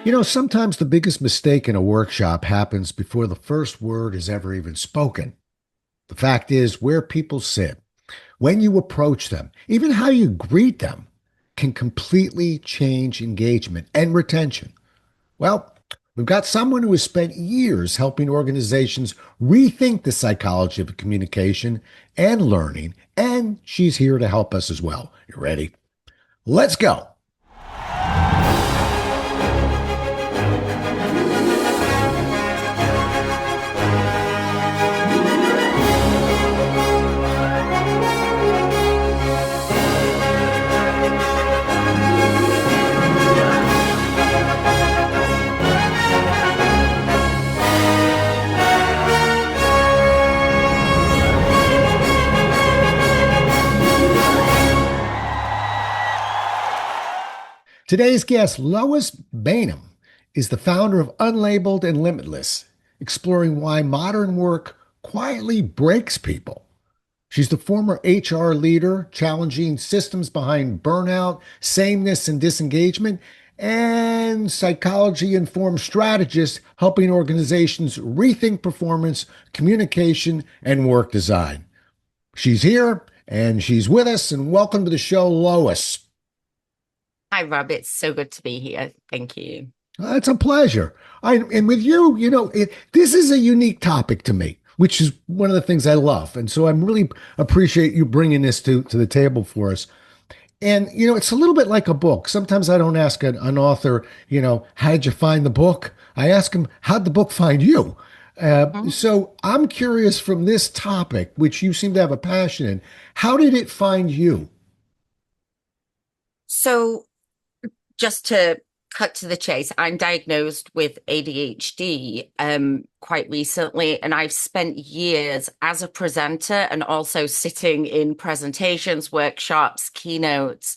Sometimes the biggest mistake in a workshop happens before the first word is ever even spoken. The fact is, where people sit, when you approach them, even how you greet them, can completely change engagement and retention. Well, we've got someone who has spent years helping organizations rethink the psychology of communication and learning, and she's here to help us as well. You ready? Let's go. Today's guest, Lois Baynham, is the founder of Unlabelled and Limitless, exploring why modern work quietly breaks people. She's the former HR leader, challenging systems behind burnout, sameness, and disengagement, and psychology informed strategist, helping organizations rethink performance, communication, and work design. She's here and she's with us, and welcome to the show, Lois. Hi, Rob. It's so good to be here. Thank you. It's a pleasure. And with you, this is a unique topic to me, which is one of the things I love. And so I really appreciate you bringing this to the table for us. And, it's a little bit like a book. Sometimes I don't ask an author, how did you find the book? I ask them, how'd the book find you? Mhm. So I'm curious from this topic, which you seem to have a passion in, how did it find you? So, just to cut to the chase, I'm diagnosed with ADHD quite recently, and I've spent years as a presenter and also sitting in presentations, workshops, keynotes,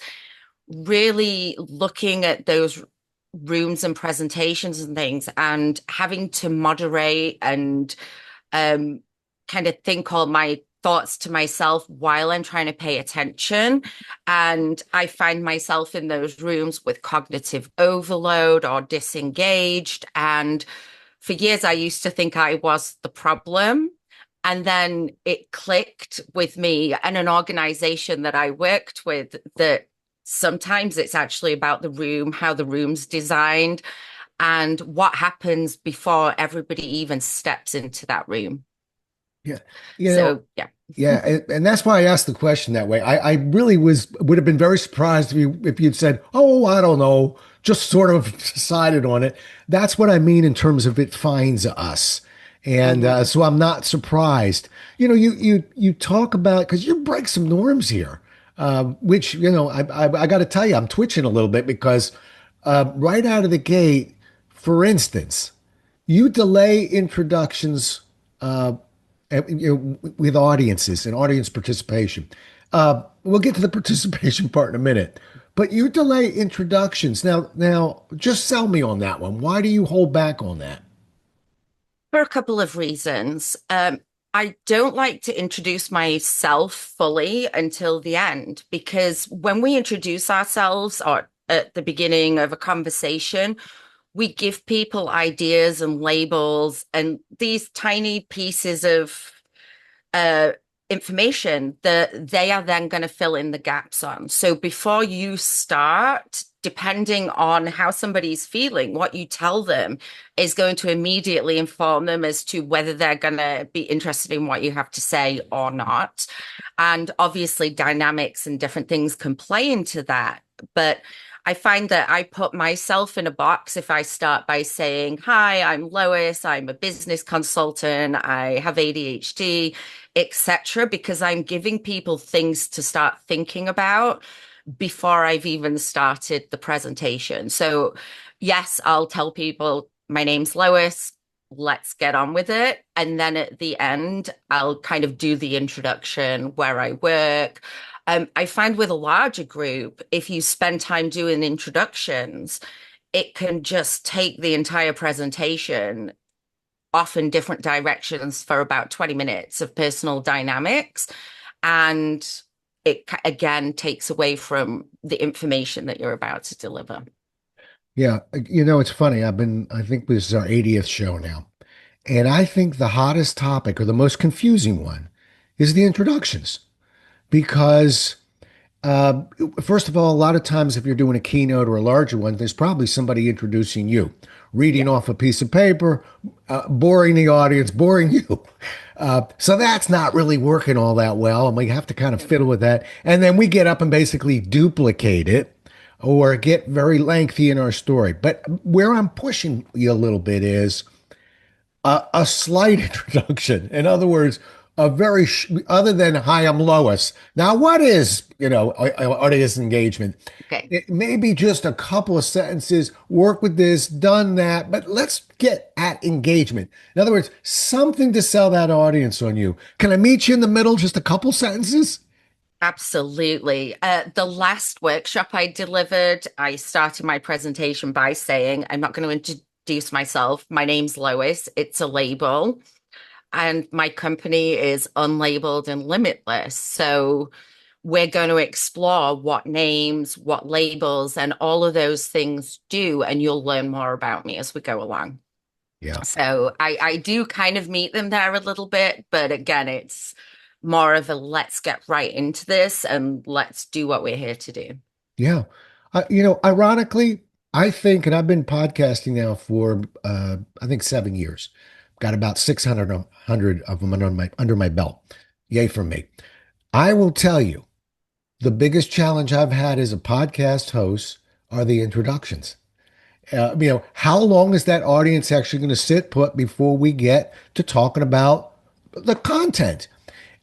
really looking at those rooms and presentations and things and having to moderate and um, kind of think all my thoughts to myself while I'm trying to pay attention. And I find myself in those rooms with cognitive overload or disengaged. And for years, I used to think I was the problem. And then it clicked with me and an organization that I worked with that sometimes it's actually about the room, how the room's designed, and what happens before everybody even steps into that room. Yeah. You know, So, yeah. Yeah, and that's why I asked the question that way. I really would have been very surprised if you'd said, "Oh, I don't know," just sort of decided on it. That's what I mean in terms of it finds us, and Mhm. so I'm not surprised. You talk about because you break some norms here, which I got to tell you, I'm twitching a little bit because right out of the gate, for instance, you delay introductions. With audiences and audience participation. We'll get to the participation part in a minute, but you delay introductions. Now, just sell me on that one. Why do you hold back on that? For a couple of reasons. I don't like to introduce myself fully until the end because when we introduce ourselves or at the beginning of a conversation, we give people ideas and labels and these tiny pieces of uh, information that they are then going to fill in the gaps on. So before you start, depending on how somebody's feeling, what you tell them is going to immediately inform them as to whether they're going to be interested in what you have to say or not. And obviously, dynamics and different things can play into that. But I find that I put myself in a box if I start by saying, "Hi, I'm Lois. I'm a business consultant. I have ADHD, etc." Because I'm giving people things to start thinking about before I've even started the presentation. So, yes, I'll tell people my name's Lois. Let's get on with it. And then at the end, I'll kind of do the introduction where I work. I find with a larger group, if you spend time doing introductions, it can just take the entire presentation off in different directions for about 20 minutes of personal dynamics. And it again takes away from the information that you're about to deliver. Yeah, it's funny. I think this is our 80th show now. And I think the hottest topic or the most confusing one is the introductions because Uh, first of all, a lot of times if you're doing a keynote or a larger one, there's probably somebody introducing you, Yeah. reading off a piece of paper, boring the audience, boring you. So that's not really working all that well, and we have to kind of fiddle with that. And then we get up and basically duplicate it or get very lengthy in our story. But where I'm pushing you a little bit is a slight introduction. In other words, other than "Hi, I'm Lois." Now, what is audience engagement? Okay. It may be just a couple of sentences. Work with this, done that, but let's get at engagement. In other words, something to sell that audience on you. Can I meet you in the middle? Just a couple sentences. Absolutely. The last workshop I delivered, I started my presentation by saying, I'm not going to introduce myself. My name's Lois. It's a label. And my company is Unlabelled and Limitless. So we're going to explore what names, what labels, and all of those things do. And you'll learn more about me as we go along. Yeah. So I do kind of meet them there a little bit, but again, it's more of a let's get right into this and let's do what we're here to do. Yeah. Ironically, I think, and I've been podcasting now for, I think 7 years. Got about 600 of them under my belt. Yay for me. I will tell you, the biggest challenge I've had as a podcast host are the introductions. How long is that audience actually going to sit put before we get to talking about the content?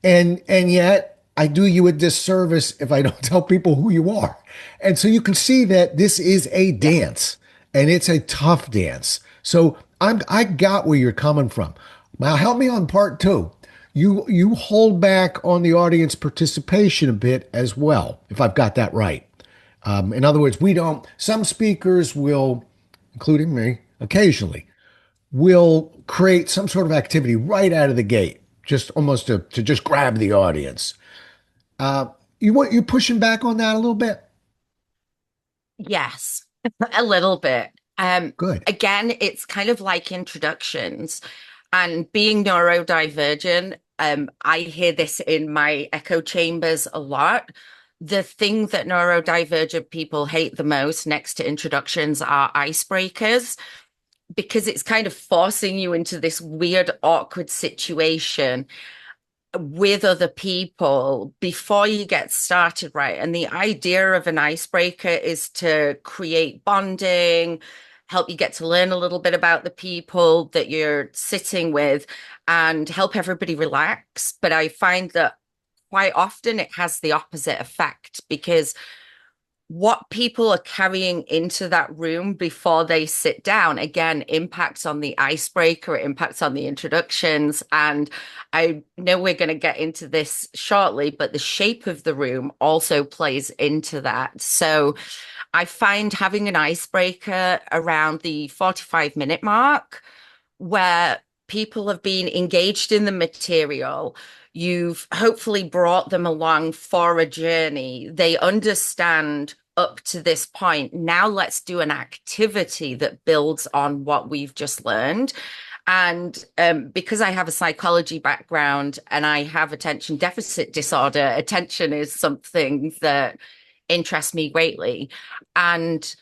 And yet I do you a disservice if I don't tell people who you are. And so you can see that this is a Yeah. dance and it's a tough dance. So I got where you're coming from. Now help me on part two. You hold back on the audience participation a bit as well, if I've got that right. In other words, we don't, some speakers will, including me, occasionally, will create some sort of activity right out of the gate, just almost to just grab the audience. Uh, you pushing back on that a little bit? Yes, a little bit. Good. Again, it's kind of like introductions and being neurodivergent. I hear this in my echo chambers a lot. The thing that neurodivergent people hate the most next to introductions are icebreakers because it's kind of forcing you into this weird, awkward situation with other people before you get started, right? And the idea of an icebreaker is to create bonding, help you get to learn a little bit about the people that you're sitting with, and help everybody relax. But I find that quite often it has the opposite effect because what people are carrying into that room before they sit down again impacts on the icebreaker, it impacts on the introductions. And I know we're going to get into this shortly, but the shape of the room also plays into that. So I find having an icebreaker around the 45-minute mark where people have been engaged in the material. You've hopefully brought them along for a journey. They understand up to this point. Now let's do an activity that builds on what we've just learned. And because I have a psychology background and I have attention deficit disorder, attention is something that interests me greatly. And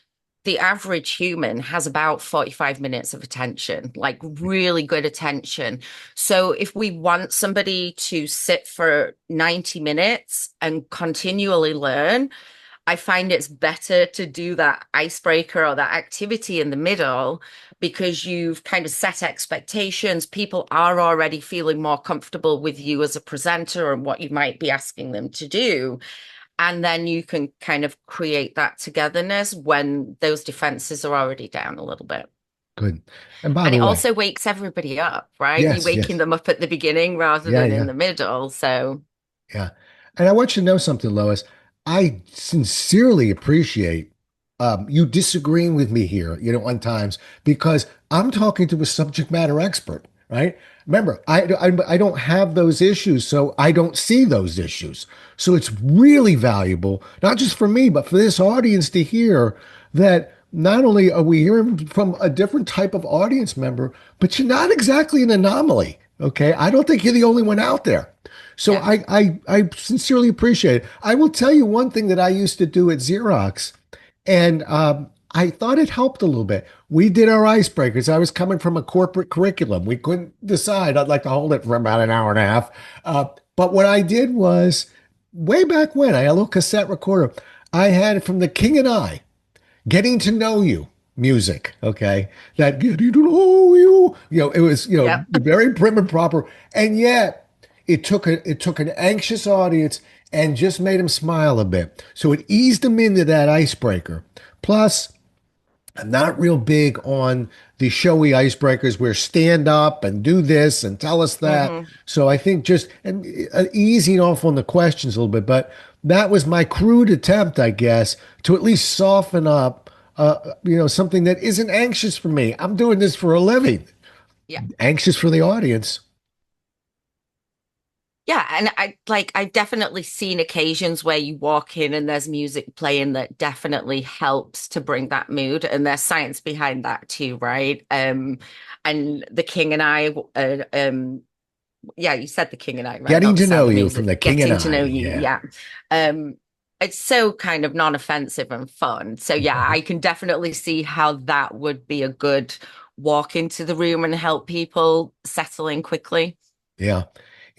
the average human has about 45 minutes of attention, like really good attention. So if we want somebody to sit for 90 minutes and continually learn, I find it's better to do that icebreaker or that activity in the middle because you've kind of set expectations. People are already feeling more comfortable with you as a presenter and what you might be asking them to do. And then you can kind of create that togetherness when those defenses are already down a little bit. Good. And by And the it way, also wakes everybody up, right? You're yes, waking yes. them up at the beginning rather Yeah, than in yeah. the middle. So, Yeah. And I want you to know something, Lois. I sincerely appreciate you disagreeing with me here, on times, because I'm talking to a subject matter expert, right? Remember, I don't have those issues, so I don't see those issues. So it's really valuable, not just for me, but for this audience to hear that not only are we hearing from a different type of audience member, but you're not exactly an anomaly. Okay. I don't think you're the only one out there. So Yeah. I sincerely appreciate it. I will tell you one thing that I used to do at Xerox, and I thought it helped a little bit. We did our icebreakers. I was coming from a corporate curriculum. We couldn't decide. I'd like to hold it for about an hour and a half. But what I did was, way back when, I had a little cassette recorder. I had it from The King and I, Getting to Know You music. Okay. That getting to know you. It was, Yeah. very prim and proper. And yet it took an anxious audience and just made them smile a bit. So it eased them into that icebreaker. Plus, I'm not real big on the showy icebreakers where stand up and do this and tell us that. Hmm. So I think just easing off on the questions a little bit, but that was my crude attempt, I guess, to at least soften up, something that isn't anxious for me. I'm doing this for a living. Yeah. Anxious for the audience. Yeah, and I've definitely seen occasions where you walk in and there's music playing that definitely helps to bring that mood, and there's science behind that too, right? And the King and I, yeah, you said the King and I, right? Getting Not the to Sound know of you from Music. the King and Getting to I. know you, Yeah. yeah. Um, it's so kind of non-offensive and fun. So yeah, I can definitely see how that would be a good walk into the room and help people settle in quickly. Yeah.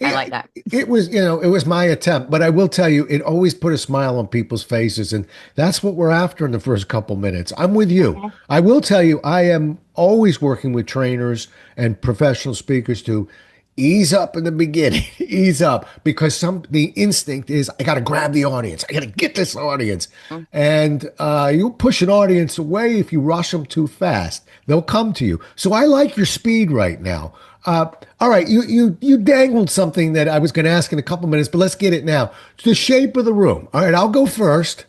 I Yeah, like that. it was my attempt, but I will tell you, it always put a smile on people's faces, and that's what we're after in the first couple minutes. I'm with you. Mhm. I will tell you, I am always working with trainers and professional speakers to ease up in the beginning, ease up, because the instinct is I got to grab the audience, I got to get this audience, Mm. and you push an audience away if you rush them too fast. They'll come to you. So I like your speed right now. All right, you dangled something that I was going to ask in a couple minutes, but let's get it now. The shape of the room. All right, I'll go first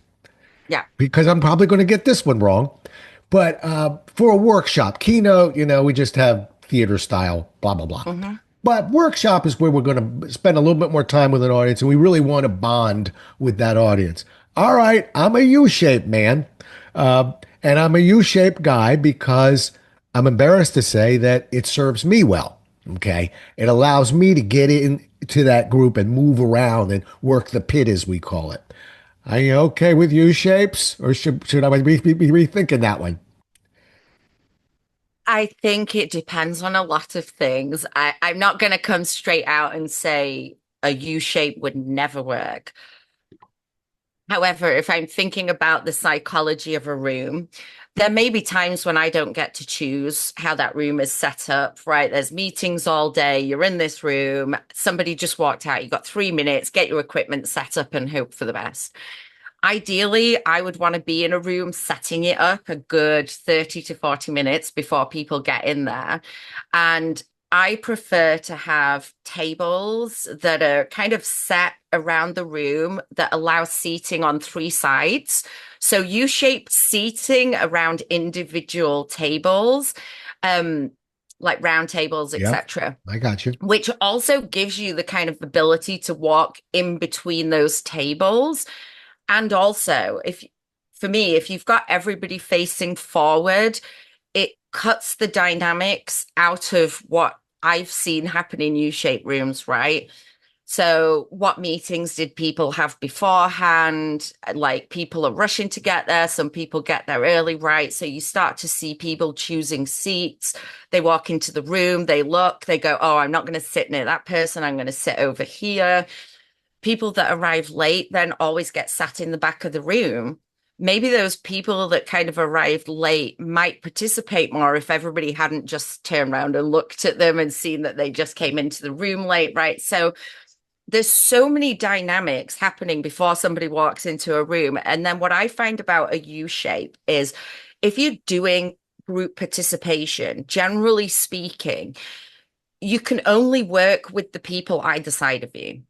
Yeah. because I'm probably going to get this one wrong. But for a workshop, keynote, we just have theater style, blah blah blah. Hmm. But workshop is where we're going to spend a little bit more time with an audience, and we really want to bond with that audience. All right, I'm a U-shaped man, uh, and I'm a U-shaped guy because I'm embarrassed to say that it serves me well. Okay, it allows me to get into that group and move around and work the pit, as we call it. Are you okay with U-shapes, or should I be rethinking that one? I think it depends on a lot of things. I'm not going to come straight out and say a U shape would never work. However, if I'm thinking about the psychology of a room, there may be times when I don't get to choose how that room is set up, right? There's meetings all day, you're in this room, somebody just walked out, you've got 3 minutes, get your equipment set up and hope for the best. Ideally, I would want to be in a room setting it up a good 30 to 40 minutes before people get in there. And I prefer to have tables that are kind of set around the room that allow seating on three sides. So U-shaped seating around individual tables, um, like round tables, Yep, etc., I got you. which also gives you the kind of ability to walk in between those tables. And also, if for me, if you've got everybody facing forward, it cuts the dynamics out of what I've seen happen in U-shaped rooms, right? So, what meetings did people have beforehand? Like, people are rushing to get there. Some people get there early, right? So, you start to see people choosing seats. They walk into the room, they look, they go, oh, I'm not going to sit near that person. I'm going to sit over here. People that arrive late then always get sat in the back of the room. Maybe those people that kind of arrived late might participate more if everybody hadn't just turned around and looked at them and seen that they just came into the room late, right? So there's so many dynamics happening before somebody walks into a room. And then what I find about a U shape is if you're doing group participation, generally speaking, you can only work with the people either side of you.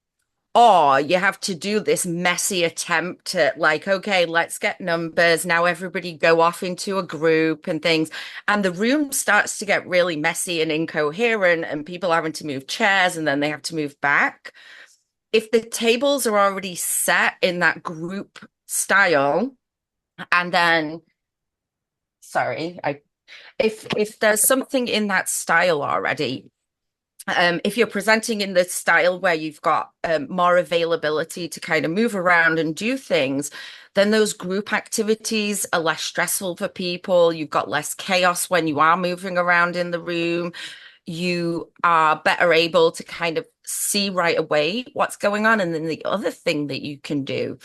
Or you have to do this messy attempt at like, okay, let's get numbers. Now everybody go off into a group and things. And the room starts to get really messy and incoherent, and people having to move chairs and then they have to move back. If the tables are already set in that group style, and then sorry, I if there's something in that style already, if you're presenting in the style where you've got more availability to kind of move around and do things, then those group activities are less stressful for people. You've got less chaos when you are moving around in the room. You are better able to kind of see right away what's going on. And then the other thing that you can do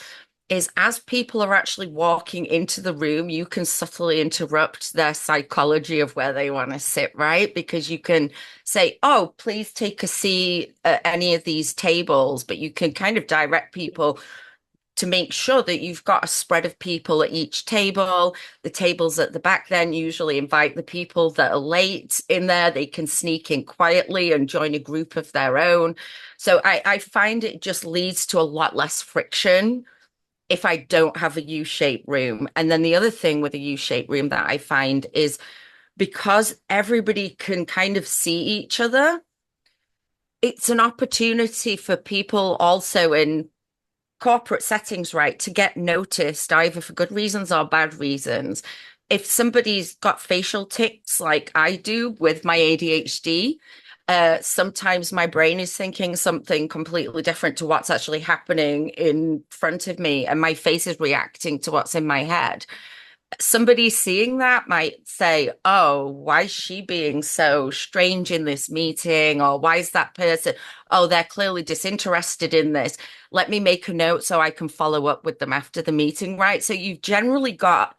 is as people are actually walking into the room, you can subtly interrupt their psychology of where they want to sit, right? Because you can say, oh, please take a seat at any of these tables, but you can kind of direct people to make sure that you've got a spread of people at each table. The tables at the back then usually invite the people that are late in there. They can sneak in quietly and join a group of their own. So I find it just leads to a lot less friction if I don't have a U-shaped room. And then the other thing with a U-shaped room that I find is because everybody can kind of see each other, it's an opportunity for people also in corporate settings, right, to get noticed either for good reasons or bad reasons. If somebody's got facial tics like I do with my ADHD, sometimes my brain is thinking something completely different to what's actually happening in front of me, and my face is reacting to what's in my head. Somebody seeing that might say, oh, why is she being so strange in this meeting? Or why is that person? Oh, they're clearly disinterested in this. Let me make a note so I can follow up with them after the meeting, right? So you've generally got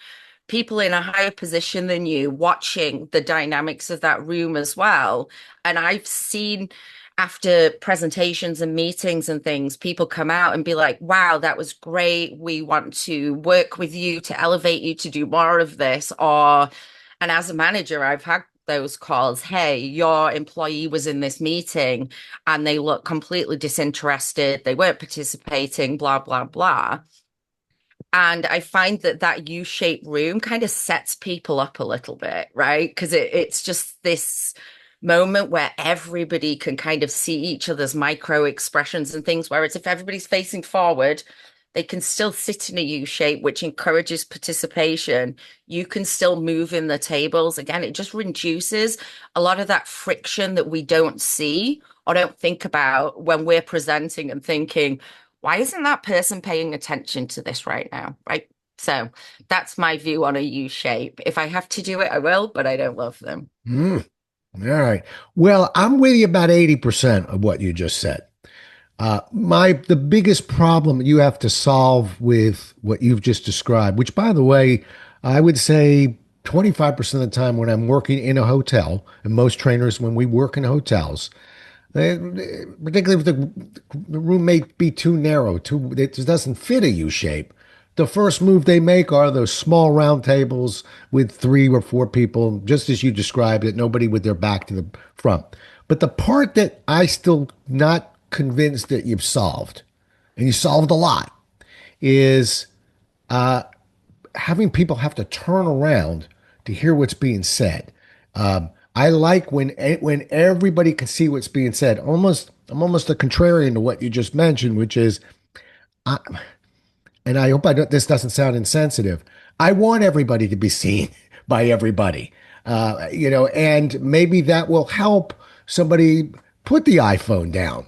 people in a higher position than you watching the dynamics of that room as well. And I've seen after presentations and meetings and things, people come out and be like, wow, that was great. We want to work with you to elevate you to do more of this. Or, and as a manager, I've had those calls. Hey, your employee was in this meeting and they look completely disinterested. They weren't participating, blah, blah, blah. And I find that that U-shaped room kind of sets people up a little bit, right? Because it's just this moment where everybody can kind of see each other's micro expressions and things. Whereas if everybody's facing forward, they can still sit in a U shape, which encourages participation. You can still move in the tables. Again, it just reduces a lot of that friction that we don't see or don't think about when we're presenting and thinking, why isn't that person paying attention to this right now? Right. So that's my view on a U shape. If I have to do it, I will, but I don't love them. Mm, all right. Well, I'm with you about 80% of what you just said. The biggest problem you have to solve with what you've just described, which by the way, I would say 25% of the time when I'm working in a hotel, and most trainers when we work in hotels, particularly if the room may be too narrow, it doesn't fit a U shape. The first move they make are those small round tables with 3 or 4 people, just as you described it, nobody with their back to the front. But the part that I still not convinced that you've solved, and you solved a lot, is having people have to turn around to hear what's being said. I like when everybody can see what's being said. I'm almost a contrarian to what you just mentioned, which is, I, and I hope this doesn't sound insensitive. I want everybody to be seen by everybody, and maybe that will help somebody put the iPhone down,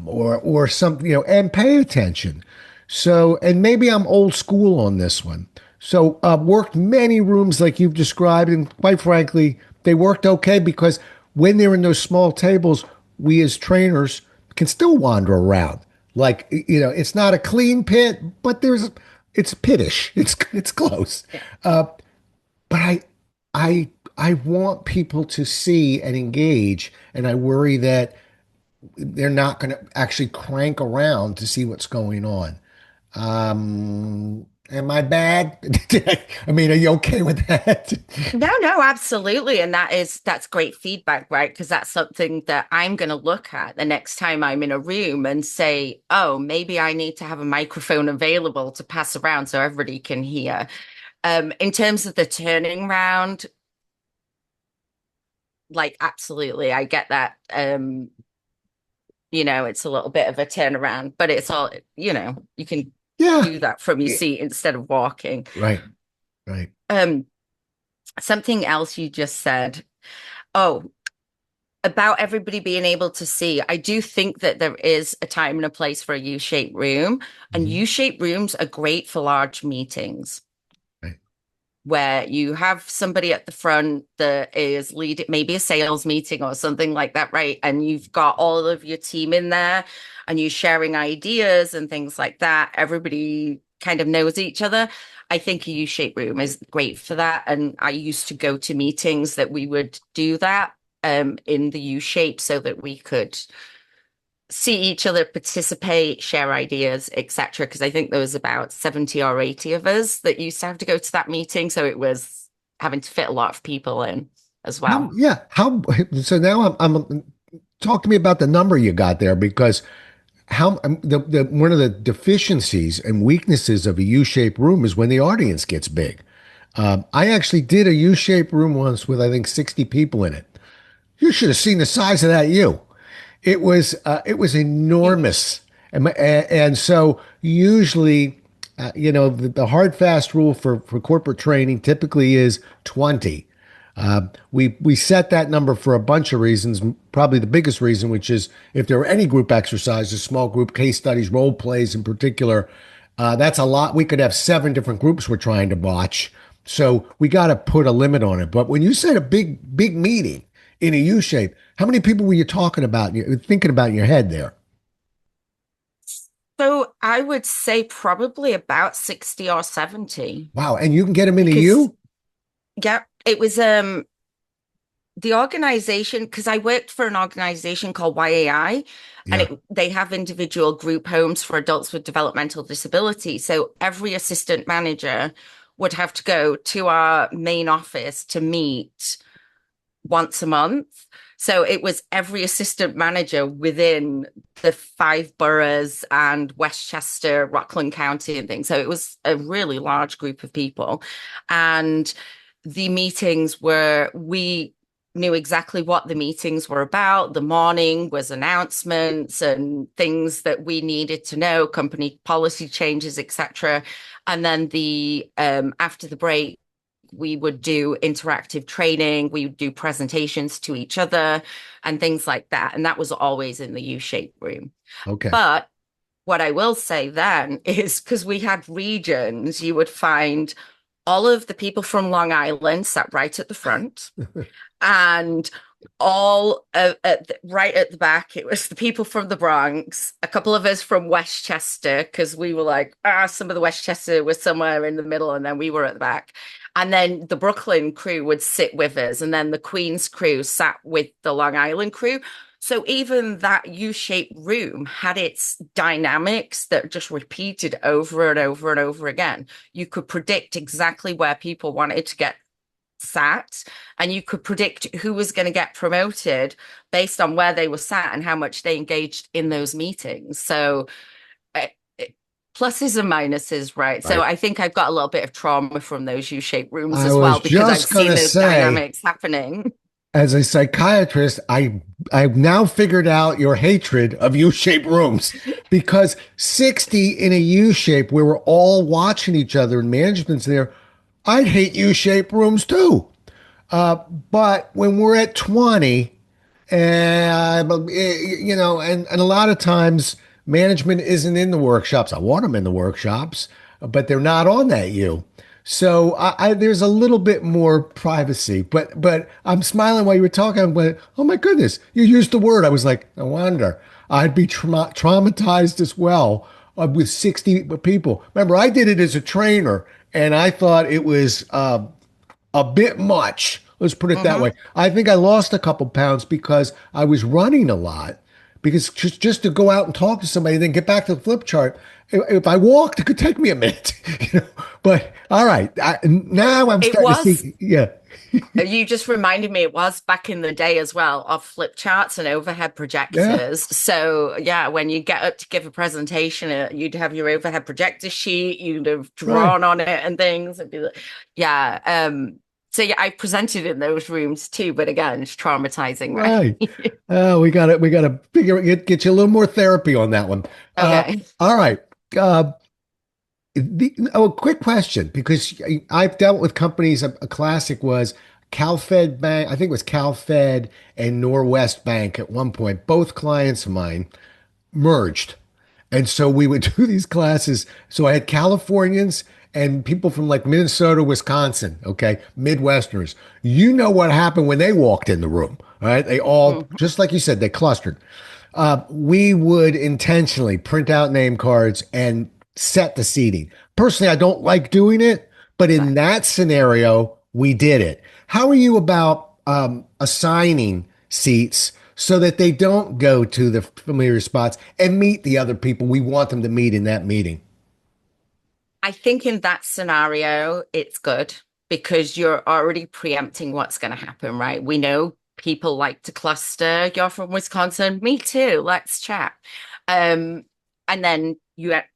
or something, and pay attention. So, and maybe I'm old school on this one. So, worked many rooms like you've described, and quite frankly, they worked okay because when they're in those small tables, we as trainers can still wander around. Like, it's not a clean pit, but it's pittish. It's close. Yeah. But I want people to see and engage, and I worry that they're not going to actually crank around to see what's going on. Am I bad? I mean, are you okay with that? No, no, absolutely. And that's great feedback, right? Because that's something that I'm going to look at the next time I'm in a room and say, oh, maybe I need to have a microphone available to pass around so everybody can hear. In terms of the turning round, like absolutely, I get that. It's a little bit of a turnaround, but it's all, you can Yeah. do that from your Yeah. seat instead of walking. Right. Right. Um, something else you just said. Oh, about everybody being able to see. I do think that there is a time and a place for a U-shaped room, and Mhm. U-shaped rooms are great for large meetings Right. where you have somebody at the front that is leading maybe a sales meeting or something like that, right? And you've got all of your team in there and you're sharing ideas and things like that. Everybody kind of knows each other. I think a U-shaped room is great for that. And I used to go to meetings that we would do that in the U shape so that we could see each other participate, share ideas, etc. Because I think there was about 70 or 80 of us that used to have to go to that meeting. So it was having to fit a lot of people in as well. Yeah. How? So now talk to me about the number you got there because the one of the deficiencies and weaknesses of a U-shaped room is when the audience gets big. I actually did a U-shaped room once with I think 60 people in it. You should have seen the size of that U. It was enormous, and so usually, the hard fast rule for corporate training typically is 20. We set that number for a bunch of reasons. Probably the biggest reason, which is if there are any group exercises, small group case studies, role plays in particular, that's a lot. We could have 7 different groups we're trying to watch, so we got to put a limit on it. But when you said a big meeting in a U shape, how many people were you talking about? Thinking about in your head there? So I would say probably about 60 or 70 Wow, and you can get them in a because U? yeah, it was the organization, because I worked for an organization called YAI, and Yeah. they have individual group homes for adults with developmental disability. So every assistant manager would have to go to our main office to meet once a month. So it was every assistant manager within the 5 boroughs and Westchester, Rockland County, and things. So it was a really large group of people. And the meetings were, we knew exactly what the meetings were about. The morning was announcements and things that we needed to know, company policy changes, etc. And then the after the break, we would do interactive training, we would do presentations to each other and things like that. And that was always in the U-shaped room. Okay. But what I will say then is because we had regions, you would find all of the people from Long Island sat right at the front, and right at the back, it was the people from the Bronx, a couple of us from Westchester, because we were like, some of the Westchester was somewhere in the middle, and then we were at the back. And then the Brooklyn crew would sit with us, and then the Queens crew sat with the Long Island crew. So even that U-shaped room had its dynamics that just repeated over and over and over again. You could predict exactly where people wanted to get sat, and you could predict who was going to get promoted based on where they were sat and how much they engaged in those meetings. So uh, pluses and minuses, right? So Right. I think I've got a little bit of trauma from those U-shaped rooms I as was well because I've just seen gonna those say, dynamics happening. as a psychiatrist, I've now figured out your hatred of U-shaped rooms because 60 in a U shape where we're all watching each other and management's there, I'd hate U-shaped rooms too. But when we're at 20, and a lot of times management isn't in the workshops. I want them in the workshops, but they're not on that U. So there's a little bit more privacy, but I'm smiling while you were talking. I'm like, oh my goodness, you used the word. I was like, no wonder I'd be traumatized as well with 60 people. Remember, I did it as a trainer, and I thought it was a bit much. Let's put it that Hmm. way. I think I lost a couple pounds because I was running a lot. Because just to go out and talk to somebody, then get back to the flip chart. If I walked, it could take me a minute. But all right, now I'm It starting to was. see. Yeah, You just reminded me it was back in the day as well of flip charts and overhead yeah, projectors. So yeah, when you get up to give a presentation, you'd have your overhead projector sheet, you'd have right, drawn on it and things. It'd be like, yeah. So yeah, I presented in those rooms too, but again, it's traumatizing, right. right? We got to figure get you a little more therapy on that one. Okay. All right. Uh, Quick question, because I've dealt with companies. A classic was CalFed Bank. I think it was CalFed and Norwest Bank at one point. Both clients of mine merged. And so we would do these classes. So I had Californians and people from like Minnesota, Wisconsin, okay, Midwesterners. You know what happened when they walked in the room, all right? They all, Mhm. just like you said, they clustered. We would intentionally print out name cards and set the seating. Personally, I don't like doing it, but Right. in that scenario, we did it. How are you about assigning seats so that they don't go to the familiar spots and meet the other people we want them to meet in that meeting? I think in that scenario, it's good because you're already preempting what's going to happen, right? We know people like to cluster. You're from Wisconsin. Me too. Let's chat. Um, and then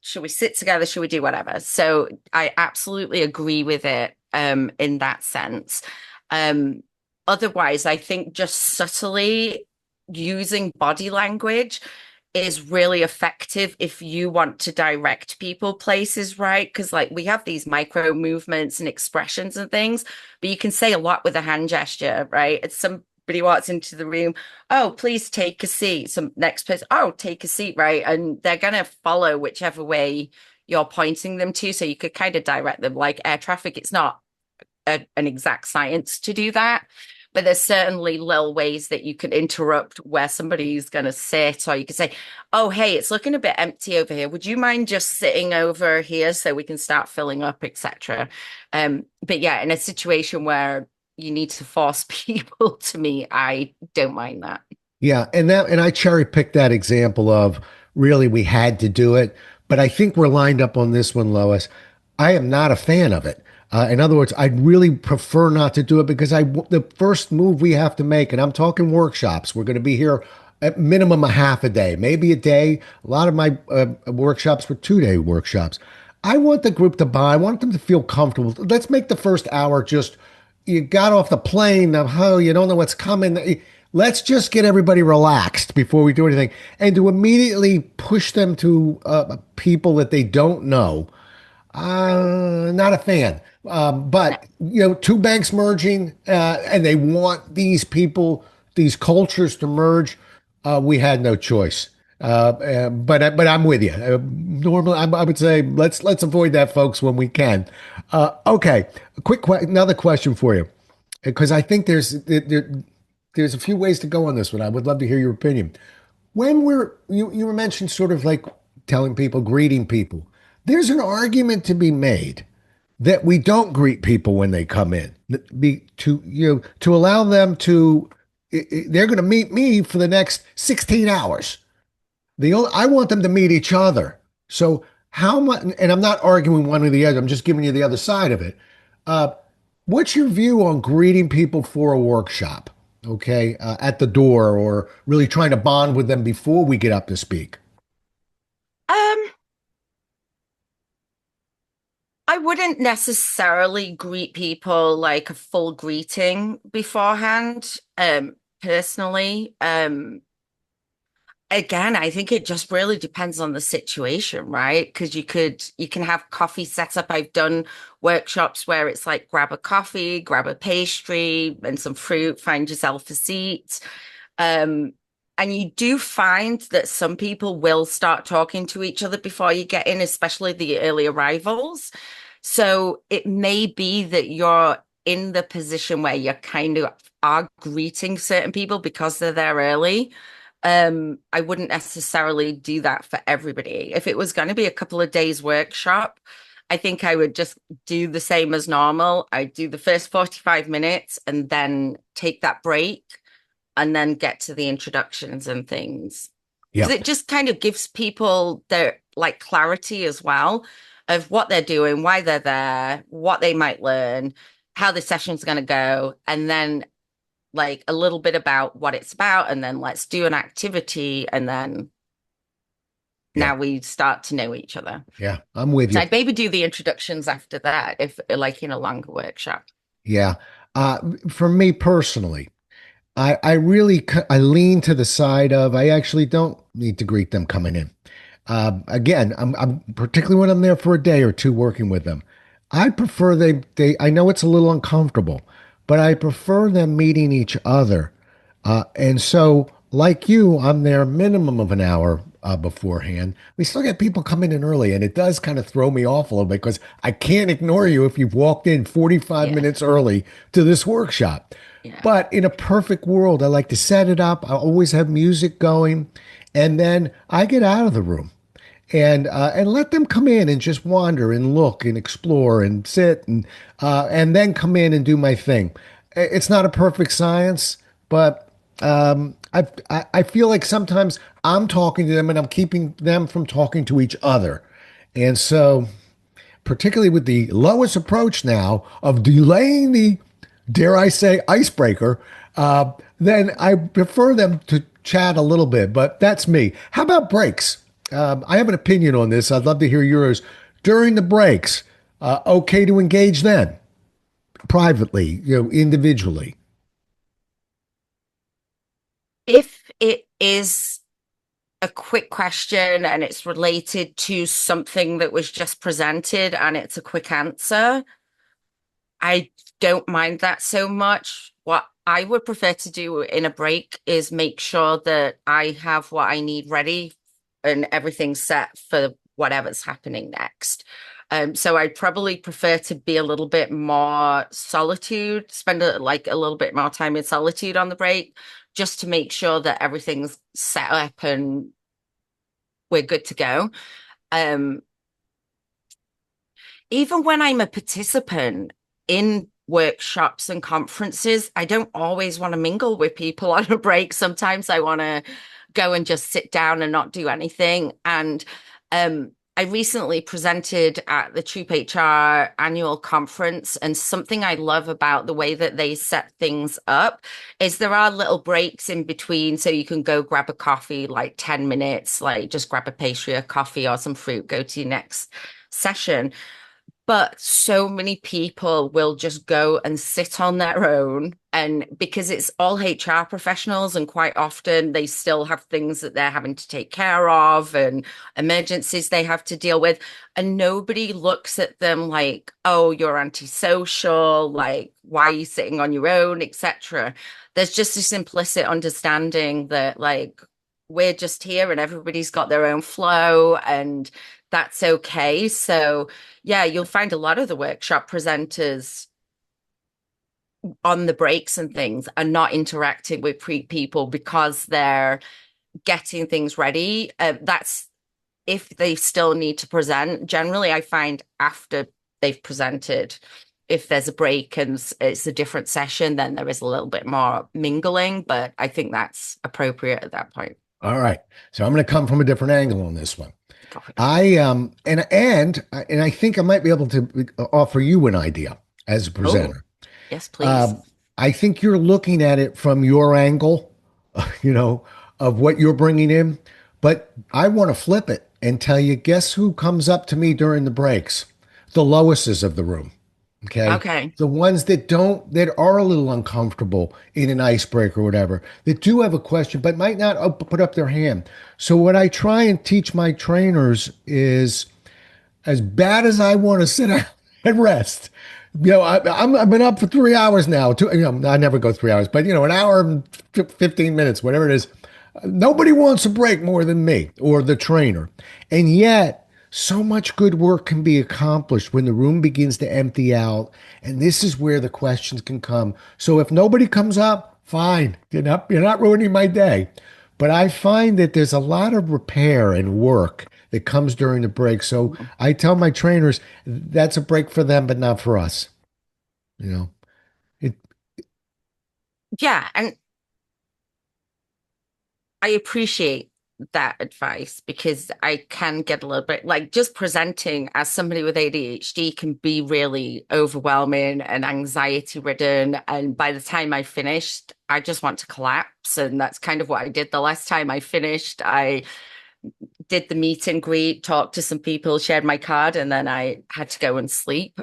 should we sit together? Should we do whatever? So I absolutely agree with it, in that sense. Um, Otherwise, I think just subtly using body language is really effective if you want to direct people places, right? Because like we have these micro movements and expressions and things, but you can say a lot with a hand gesture, right? It's somebody walks into the room, oh, please take a seat. Some next person, oh, take a seat, right? And they're gonna follow whichever way you're pointing them to. So you could kind of direct them like air traffic. It's not an exact science to do that. But there's certainly little ways that you can interrupt where somebody's going to sit, or you could say, oh, hey, it's looking a bit empty over here. Would you mind just sitting over here so we can start filling up, etc. But yeah, in a situation where you need to force people to meet, I don't mind that. Yeah, and I cherry picked that example of really we had to do it, but I think we're lined up on this one, Lois. I am not a fan of it. In other words, I'd really prefer not to do it because the first move we have to make, and I'm talking workshops. We're going to be here at minimum a half a day, maybe a day. A lot of my workshops were 2 day workshops. I want the group to buy. I want them to feel comfortable. Let's make the first hour just you got off the plane. Oh, you don't know what's coming. Let's just get everybody relaxed before we do anything, and to immediately push them to people that they don't know. Not a fan. No, But two banks merging, and they want these people, these cultures to merge. We had no choice. But I'm with you. Normally, I would say let's avoid that, folks, when we can. Okay, another question for you, because I think there's a few ways to go on this one. I would love to hear your opinion. When you mentioned sort of like telling people, greeting people. There's an argument to be made that we don't greet people when they come in. To allow them to they're going to meet me for the next 16 hours. I want them to meet each other. So how much? And I'm not arguing one or the other. I'm just giving you the other side of it. Uh, what's your view on greeting people for a workshop? Okay, at the door, or really trying to bond with them before we get up to speak. um, I wouldn't necessarily greet people like a full greeting beforehand, personally. Again, I think it just really depends on the situation, right? Because you can have coffee set up. I've done workshops where it's like grab a coffee, grab a pastry and some fruit, find yourself a seat. Um, and you do find that some people will start talking to each other before you get in, especially the early arrivals. So it may be that you're in the position where you kind of are greeting certain people because they're there early. I wouldn't necessarily do that for everybody. If it was going to be a couple of days workshop, I think I would just do the same as normal. I'd do the first 45 minutes and then take that break and then get to the introductions and things. Yeah, Because it just kind of gives people their like clarity as well of what they're doing, why they're there, what they might learn, how the session's going to go, and then like a little bit about what it's about, and then let's do an activity, and then yeah, now we start to know each other. yeah. I'm with So you. I'd maybe do the introductions after that, if like in a longer workshop. Yeah. For me personally, I really I lean to the side of I actually don't need to greet them coming in. Again, I'm particularly when I'm there for a day or two working with them. I prefer I know it's a little uncomfortable, but I prefer them meeting each other. And so, like you, I'm there a minimum of an hour beforehand. We still get people coming in early, and it does kind of throw me off a little bit because I can't ignore you if you've walked in 45 Yeah, minutes early to this workshop. yeah. But in a perfect world, I like to set it up. I always have music going, and then I get out of the room and let them come in and just wander and look and explore and sit and then come in and do my thing. It's not a perfect science, but I feel like sometimes I'm talking to them and I'm keeping them from talking to each other, and so particularly with the lowest approach now of delaying the, dare I say, icebreaker, then I prefer them to chat a little bit. But that's me. How about breaks? I have an opinion on this. I'd love to hear yours. During the breaks, okay to engage then, privately, individually. If it is a quick question and it's related to something that was just presented and it's a quick answer, I don't mind that so much. What I would prefer to do in a break is make sure that I have what I need ready and everything's set for whatever's happening next. So I'd probably prefer to be a little bit more solitude, spend like a little bit more time in solitude on the break, just to make sure that everything's set up and we're good to go. Um, Even when I'm a participant in workshops and conferences, I don't always want to mingle with people on a break. Sometimes I want to go and just sit down and not do anything. And I recently presented at the Troop HR annual conference, and something I love about the way that they set things up is there are little breaks in between, so you can go grab a coffee, like 10 minutes, like just grab a pastry or coffee or some fruit, go to your next session. But so many people will just go and sit on their own. And because it's all HR professionals, and quite often they still have things that they're having to take care of and emergencies they have to deal with. And nobody looks at them like, oh, you're antisocial, like, why are you sitting on your own, etc. There's just this implicit understanding that, like, we're just here and everybody's got their own flow and that's okay. So, yeah, you'll find a lot of the workshop presenters on the breaks and things are not interacting with people because they're getting things ready. That's if they still need to present. Generally, I find after they've presented, if there's a break and it's a different session, then there is a little bit more mingling, but I think that's appropriate at that point. All right. So I'm going to come from a different angle on this one. Go for it. And I think I might be able to offer you an idea as a Oh, presenter. yes, please. Um, I think you're looking at it from your angle, you know, of what you're bringing in. But I want to flip it and tell you, guess who comes up to me during the breaks? The Loises of the room. Okay. Okay. The ones that are a little uncomfortable in an icebreaker or whatever, that do have a question, but might not put up their hand. So, what I try and teach my trainers is as bad as I want to sit down and rest. I've been up for 3 hours now. I never go 3 hours, but an hour and 15 minutes, whatever it is. Nobody wants a break more than me or the trainer. And yet, so much good work can be accomplished when the room begins to empty out. And this is where the questions can come. So if nobody comes up, fine. You're not ruining my day. But I find that there's a lot of repair and work that comes during the break. So I tell my trainers that's a break for them, but not for us. You know, it, Yeah, and I appreciate that advice because I can get a little bit like just presenting as somebody with ADHD can be really overwhelming and anxiety ridden. And by the time I finished, I just want to collapse. And that's kind of what I did the last time I finished. I did the meet and greet, talked to some people, shared my card, and then I had to go and sleep.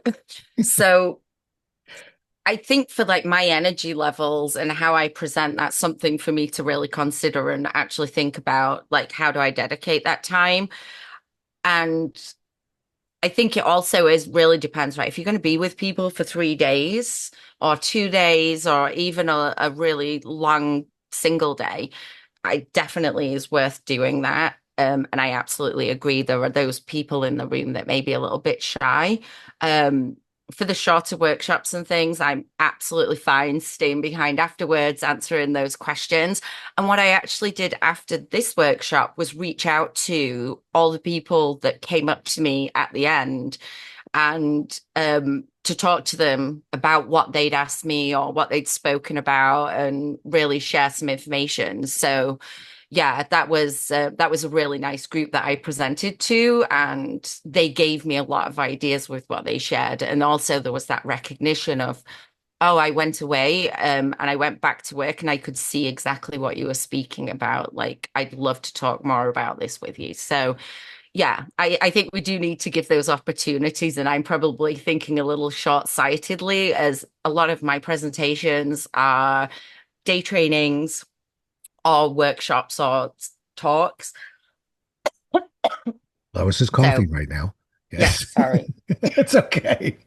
So I think for like my energy levels and how I present, that's something for me to really consider and actually think about, like, how do I dedicate that time? And I think it also is really depends, right? If you're going to be with people for 3 days or 2 days or even a really long single day, I definitely is worth doing that. And I absolutely agree. There are those people in the room that may be a little bit shy. Um, for the shorter workshops and things, I'm absolutely fine staying behind afterwards, answering those questions. And what I actually did after this workshop was reach out to all the people that came up to me at the end and to talk to them about what they'd asked me or what they'd spoken about and really share some information. So yeah, that was a really nice group that I presented to, and they gave me a lot of ideas with what they shared. And also there was that recognition of, oh, I went away and I went back to work and I could see exactly what you were speaking about. Like, I'd love to talk more about this with you. So yeah, I think we do need to give those opportunities. And I'm probably thinking a little short-sightedly, as a lot of my presentations are day trainings or workshops or talks. Lois is So coughing right now. yeah, Yes, sorry, it's okay.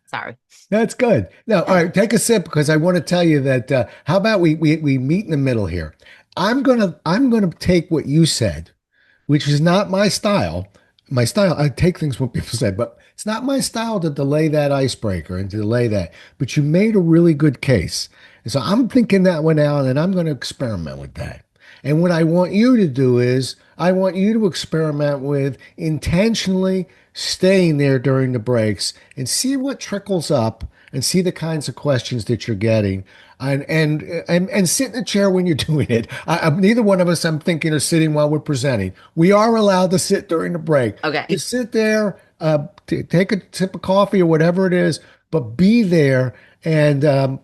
sorry. That's good. Now, all right, take a sip because I want to tell you that. How about we meet in the middle here? I'm gonna take what you said, which is not my style. My style, I take things what people say, but it's not my style to delay that icebreaker and to delay that. But you made a really good case. And so I'm thinking that one out and I'm going to experiment with that. And what I want you to do is I want you to experiment with intentionally staying there during the breaks and see what trickles up and see the kinds of questions that you're getting and sit in the chair when you're doing it. Neither one of us, I'm thinking, are sitting while we're presenting. We are allowed to sit during the break. Okay. Just sit there, take a sip of coffee or whatever it is, but be there. And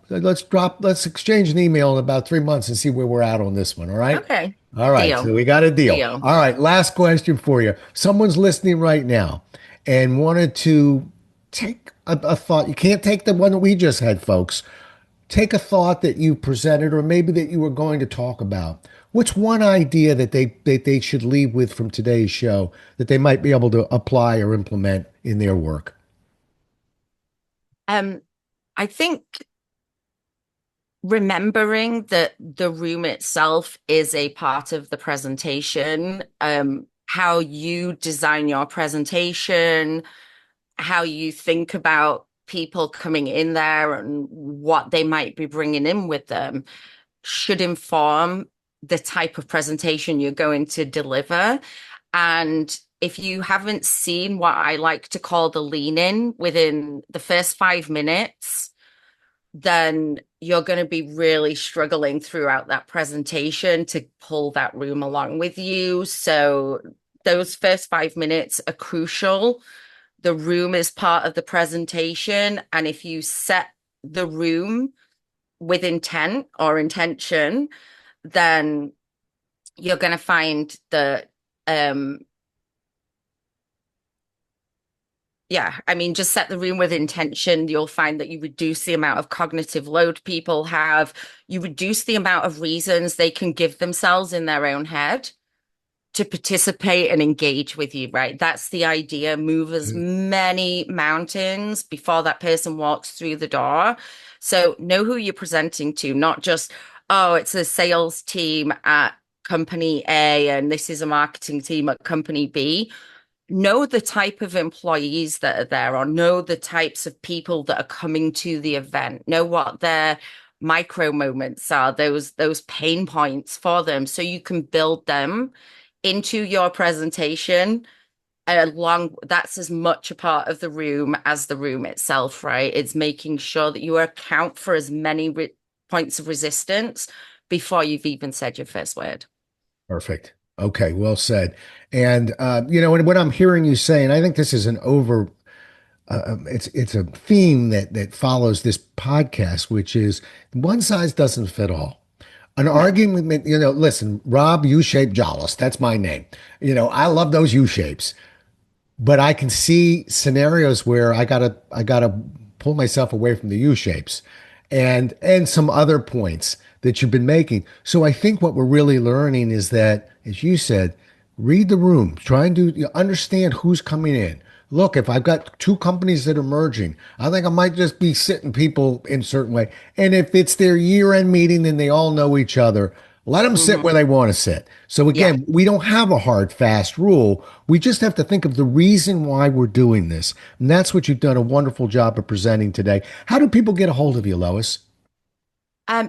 let's exchange an email in about 3 months and see where we're at on this one. All right. Okay. All right. So Deal. we got a deal. Deal. All right. Last question for you. Someone's listening right now and wanted to take a thought. You can't take the one that we just had, folks. Take a thought that you presented or maybe that you were going to talk about. What's one idea that they should leave with from today's show that they might be able to apply or implement in their work? Um, I think remembering that the room itself is a part of the presentation, how you design your presentation, how you think about people coming in there and what they might be bringing in with them should inform the type of presentation you're going to deliver. And if you haven't seen what I like to call the lean in within the first 5 minutes, then you're going to be really struggling throughout that presentation to pull that room along with you. So those first 5 minutes are crucial. The room is part of the presentation. And if you set the room with intent or intention, then you're going to find that yeah, I mean, just set the room with intention. You'll find that you reduce the amount of cognitive load people have. You reduce the amount of reasons they can give themselves in their own head to participate and engage with you, right? That's the idea. Move as many mountains before that person walks through the door. So know who you're presenting to, not just, oh, it's a sales team at company A and this is a marketing team at company B. Know the type of employees that are there, or know the types of people that are coming to the event. Know what their micro moments are, those pain points for them, so you can build them into your presentation. Along, that's as much a part of the room as the room itself, right? It's making sure that you account for as many points of resistance before you've even said your first word. Perfect. Okay, well said. And what I'm hearing you say, and I think this is an over it's a theme that follows this podcast, which is one size doesn't fit all. An No. argument, listen, Rob U-shaped Jollis, that's my name. I love those U shapes, but I can see scenarios where I gotta pull myself away from the U shapes and some other points that you've been making. So I think what we're really learning is that, as you said, read the room, try and understand who's coming in. Look, if I've got two companies that are merging, I think I might just be sitting people in a certain way. And if it's their year-end meeting and they all know each other, let them sit where Hmm. they want to sit. So Yeah. again, we don't have a hard, fast rule. We just have to think of the reason why we're doing this. And that's what you've done a wonderful job of presenting today. How do people get a hold of you, Lois?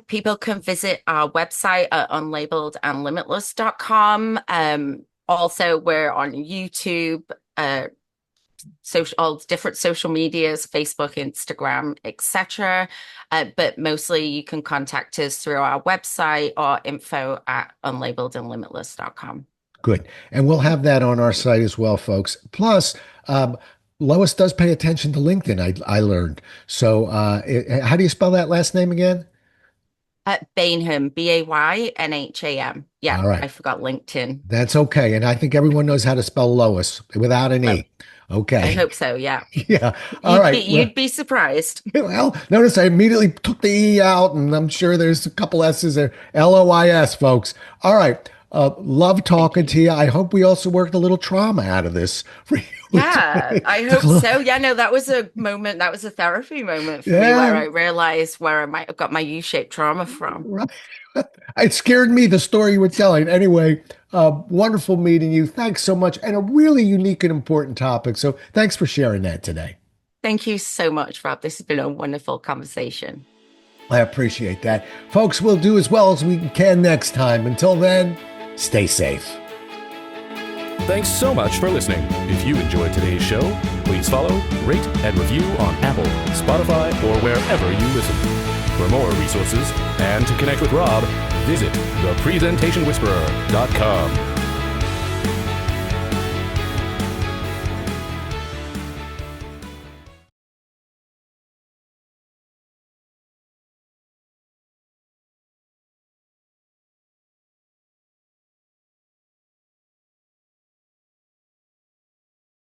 People can visit our website at unlabeledandlimitless.com. Also, we're on YouTube, social, all different social medias, Facebook, Instagram, etc. But mostly you can contact us through our website or info at unlabeledandlimitless.com. Good. And we'll have that on our site as well, folks. Plus, um, Lois does pay attention to LinkedIn, I learned. So, how do you spell that last name again? Baynham, Baynham. Yeah, All right. I forgot LinkedIn. That's okay. And I think everyone knows how to spell Lois without an Well, E. I Okay. hope so. Yeah, Yeah. All right. Well, you'd be surprised. well, notice I immediately took the E out, and I'm sure there's a couple S's there. Lois, folks. All right. Love Thank talking you. to you. I hope we also worked a little trauma out of this for you. Yeah, I Took a hope little- so. Yeah, no, that was a moment, that was a therapy moment for me where yeah. I realized where I might have got my U-shaped trauma from. Right. It scared me, the story you were telling. Anyway, wonderful meeting you. Thanks so much. And a really unique and important topic. So thanks for sharing that today. Thank you so much, Rob. This has been a wonderful conversation. I appreciate that. Folks, we'll do as well as we can next time. Until then, stay safe. Thanks so much for listening. If you enjoyed today's show, please follow, rate, and review on Apple, Spotify, or wherever you listen. For more resources and to connect with Rob, visit thepresentationwhisperer.com.